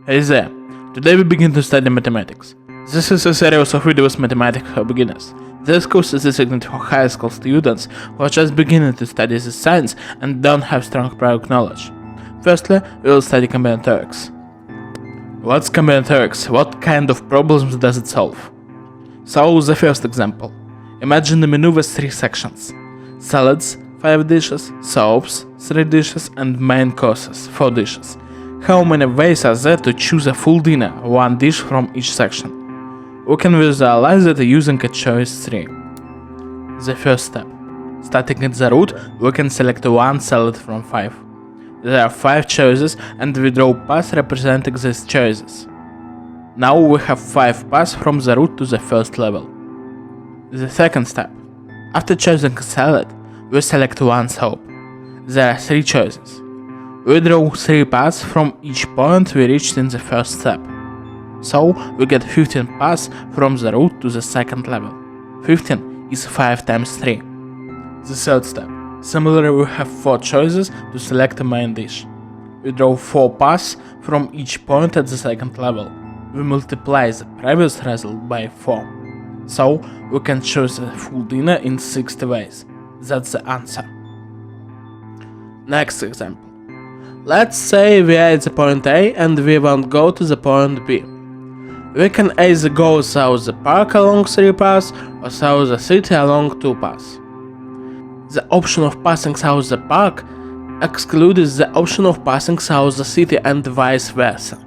Hey there, today we begin to study mathematics. This is a series of videos mathematics for beginners. This course is designed for high school students who are just beginning to study this science and don't have strong prior knowledge. Firstly, we will study combinatorics. What's combinatorics? What kind of problems does it solve? So, the first example. Imagine a menu with 3 sections. Salads, 5 dishes, soups, 3 dishes, and main courses, 4 dishes. How many ways are there to choose a full dinner, 1 dish from each section? We can visualize it using a choice tree. The first step. Starting at the root, we can select 1 salad from 5. There are 5 choices and we draw paths representing these choices. Now we have 5 paths from the root to the first level. The second step. After choosing a salad, we select 1 soup. There are 3 choices. We draw 3 paths from each point we reached in the first step. So we get 15 paths from the root to the second level. 15 is 5 times 3. The third step. Similarly, we have 4 choices to select a main dish. We draw 4 paths from each point at the second level. We multiply the previous result by 4. So we can choose a full dinner in 60 ways. That's the answer. Next example. Let's say we are at the point A and we want to go to the point B. We can either go through the park along 3 paths or through the city along 2 paths. The option of passing through the park excludes the option of passing through the city and vice versa.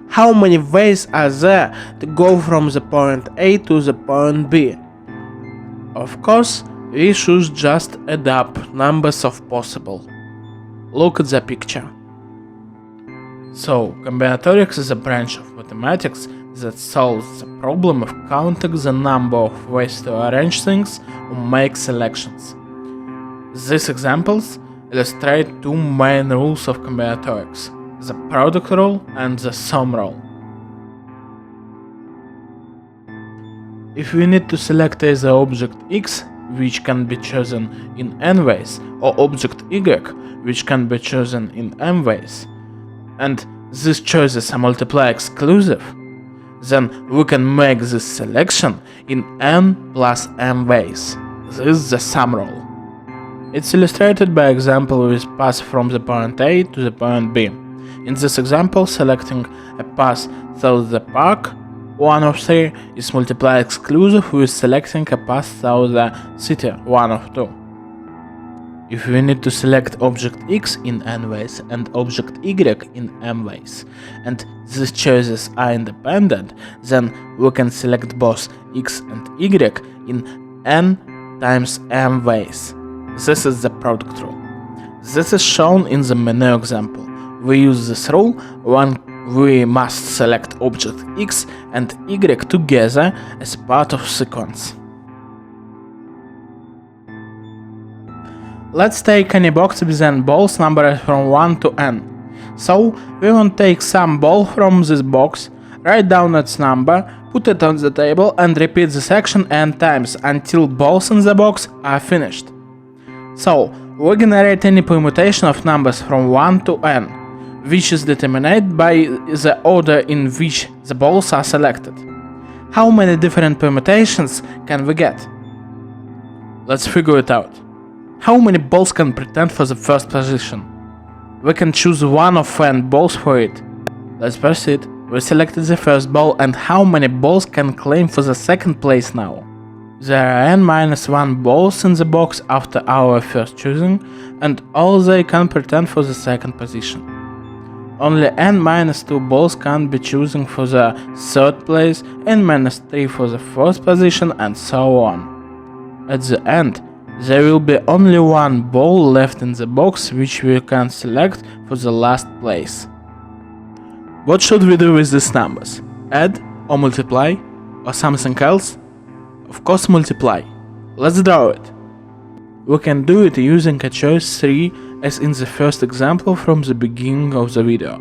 How many ways are there to go from the point A to the point B? Of course, we should just add up numbers of possible. Look at the picture. So, combinatorics is a branch of mathematics that solves the problem of counting the number of ways to arrange things or make selections. These examples illustrate 2 main rules of combinatorics, the product rule and the sum rule. If we need to select either object X, which can be chosen in n ways, or object Y, which can be chosen in m ways, and these choices are multiply exclusive, then we can make this selection in n plus m ways. This is the sum rule. It's illustrated by example with path from the point A to the point B. In this example, selecting a path through the park, 1 of 3, is multiply exclusive with selecting a path through the city, 1 of 2. If we need to select object X in n ways and object Y in m ways, and these choices are independent, then we can select both X and Y in n times m ways. This is the product rule. This is shown in the menu example. We use this rule when we must select object X and Y together as part of sequence. Let's take any box with n balls numbered from 1 to n. So, we want to take some ball from this box, write down its number, put it on the table and repeat this action n times until balls in the box are finished. So, we generate any permutation of numbers from 1 to n, which is determined by the order in which the balls are selected. How many different permutations can we get? Let's figure it out. How many balls can pretend for the first position? We can choose 1 of n balls for it. Let's proceed. We selected the first ball, and how many balls can claim for the second place now? There are n-1 balls in the box after our first choosing, and all they can pretend for the second position. Only n-2 balls can be choosing for the third place, n-3 for the fourth position, and so on. At the end, there will be only 1 ball left in the box which we can select for the last place. What should we do with these numbers? Add or multiply or something else? Of course multiply. Let's draw it. We can do it using a choice 3 as in the first example from the beginning of the video.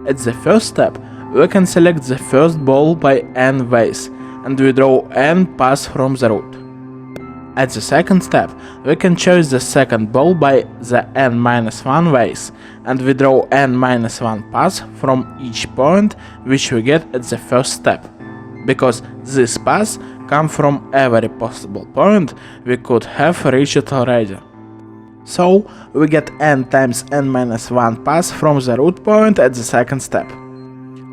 At the first step, we can select the first ball by n ways and we draw n paths from the root. At the second step, we can choose the second ball by the n-1 ways, and we draw n-1 paths from each point which we get at the first step, because these paths come from every possible point we could have reached already. So we get n times n-1 paths from the root point at the second step.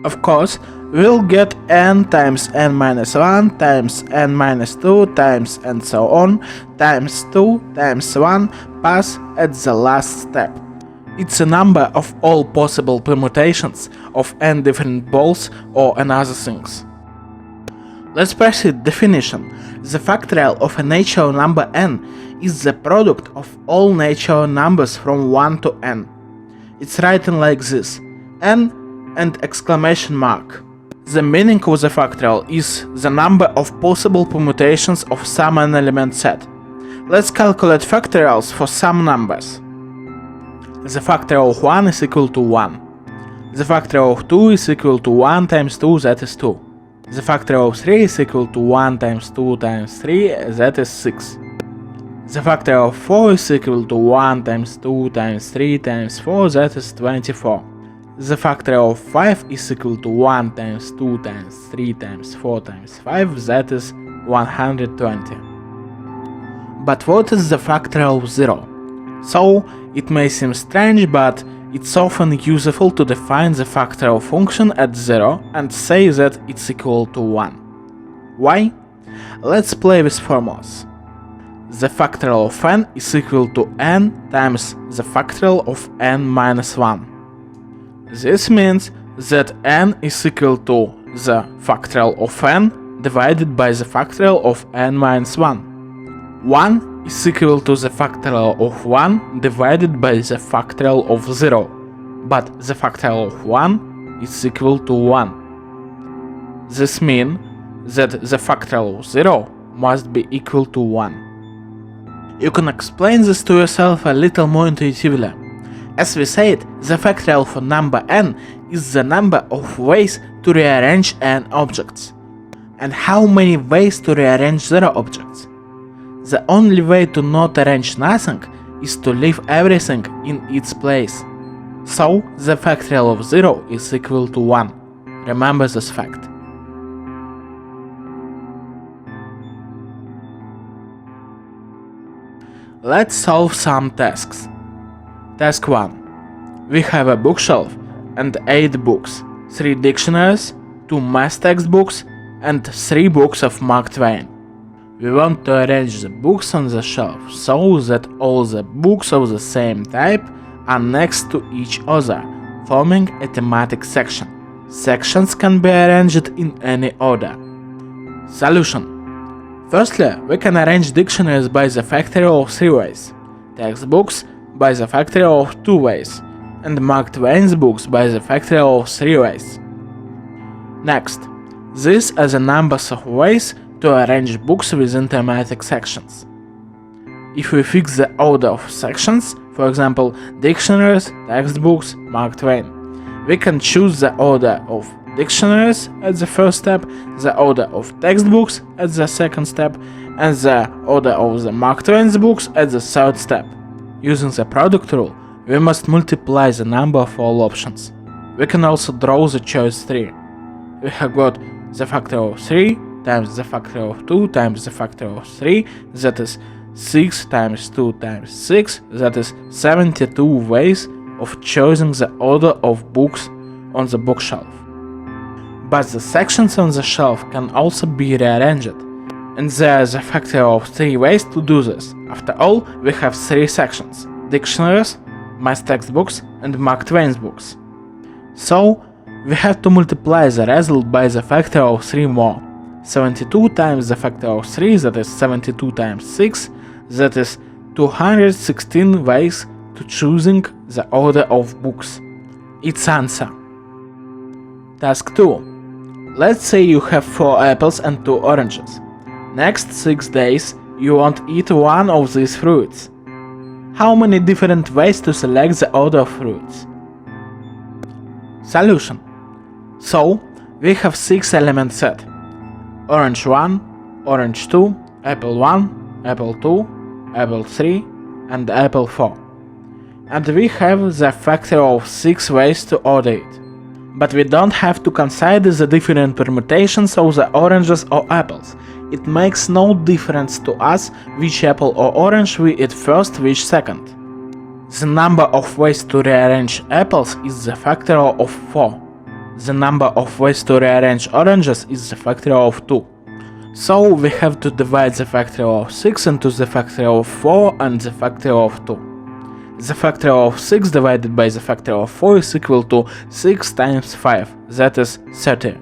Of course, we'll get n times n-1 times n-2 times and so on times 2 times 1 paths at the last step. It's a number of all possible permutations of n different balls or another things. Let's proceed. Definition. The factorial of a natural number n is the product of all natural numbers from 1 to n. It's written like this: n and exclamation mark. The meaning of the factorial is the number of possible permutations of some n-element set. Let's calculate factorials for some numbers. The factorial of 1 is equal to 1. The factorial of 2 is equal to 1 times 2, that is 2. The factorial of 3 is equal to 1 times 2 times 3, that is 6. The factorial of 4 is equal to 1 times 2 times 3 times 4, that is 24. The factorial of 5 is equal to 1 times 2 times 3 times 4 times 5, that is 120. But what is the factorial of 0? So, it may seem strange, but it's often useful to define the factorial function at 0 and say that it's equal to 1. Why? Let's play with formulas. The factorial of n is equal to n times the factorial of n-1. This means that n is equal to the factorial of n divided by the factorial of n-1. 1 is equal to the factorial of 1 divided by the factorial of 0, but the factorial of 1 is equal to 1. This means that the factorial of 0 must be equal to 1. You can explain this to yourself a little more intuitively. As we said, the factorial for number n is the number of ways to rearrange n objects. And how many ways to rearrange 0 objects? The only way to not arrange nothing is to leave everything in its place. So, the factorial of 0 is equal to 1. Remember this fact. Let's solve some tasks. Task 1. We have a bookshelf and 8 books, 3 dictionaries, 2 math textbooks, and 3 books of Mark Twain. We want to arrange the books on the shelf so that all the books of the same type are next to each other, forming a thematic section. Sections can be arranged in any order. Solution. Firstly, we can arrange dictionaries by the factorial of 3 ways, textbooks by the factorial of 2 ways, and Mark Twain's books by the factorial of 3 ways. Next, these are the numbers of ways to arrange books within thematic sections. If we fix the order of sections, for example, dictionaries, textbooks, Mark Twain, we can choose the order of dictionaries at the first step, the order of textbooks at the second step, and the order of the Mark Twain's books at the third step. Using the product rule, we must multiply the number of all options. We can also draw the choice tree. We have got the factorial of 3 times the factorial of 2 times the factorial of 3, that is 6 times 2 times 6, that is 72 ways of choosing the order of books on the bookshelf. But the sections on the shelf can also be rearranged, and there is a factorial of 3 ways to do this. After all, we have 3 sections: dictionaries, math textbooks, and Mark Twain's books. So, we have to multiply the result by the factorial of 3 more. 72 times the factorial of 3, that is 72 times 6, that is 216 ways to choosing the order of books. Its answer. Task 2. Let's say you have 4 apples and 2 oranges. Next 6 days you want to eat one of these fruits. How many different ways to select the order of fruits? Solution. So, we have 6 element set: orange 1, orange 2, apple 1, apple 2, apple 3, and apple 4. And we have the factorial of 6 ways to order it. But we don't have to consider the different permutations of the oranges or apples. It makes no difference to us which apple or orange we eat first, which second. The number of ways to rearrange apples is the factorial of 4. The number of ways to rearrange oranges is the factorial of 2. So we have to divide the factorial of 6 into the factorial of 4 and the factorial of 2. The factorial of 6 divided by the factorial of 4 is equal to 6 times 5, that is 30.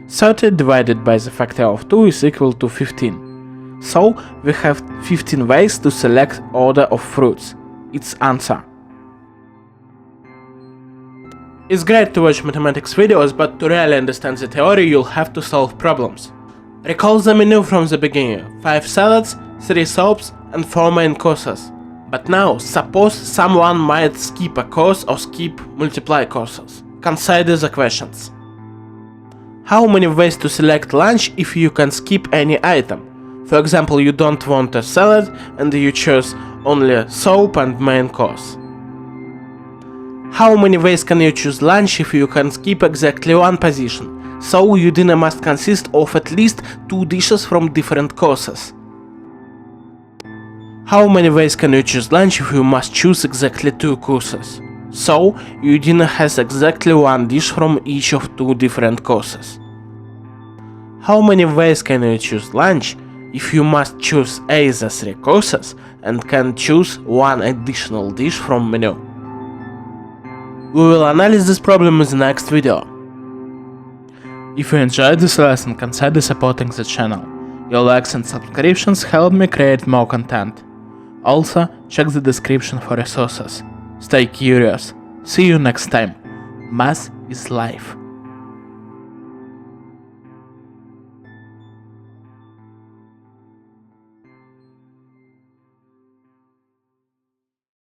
30 divided by the factorial of 2 is equal to 15. So we have 15 ways to select order of fruits. Its answer. It's great to watch mathematics videos, but to really understand the theory you'll have to solve problems. Recall the menu from the beginning: 5 salads, 3 soaps, and 4 main courses. But now, suppose someone might skip a course or skip multiply courses. Consider the questions. How many ways to select lunch if you can skip any item? For example, you don't want a salad and you choose only soap and main course. How many ways can you choose lunch if you can skip exactly one position? So your dinner must consist of at least 2 dishes from different courses. How many ways can you choose lunch if you must choose exactly 2 courses? So your dinner has exactly 1 dish from each of 2 different courses. How many ways can you choose lunch if you must choose either 3 courses and can choose 1 additional dish from menu? We will analyze this problem in the next video. If you enjoyed this lesson, consider supporting the channel. Your likes and subscriptions help me create more content. Also, check the description for resources. Stay curious. See you next time. Math is life.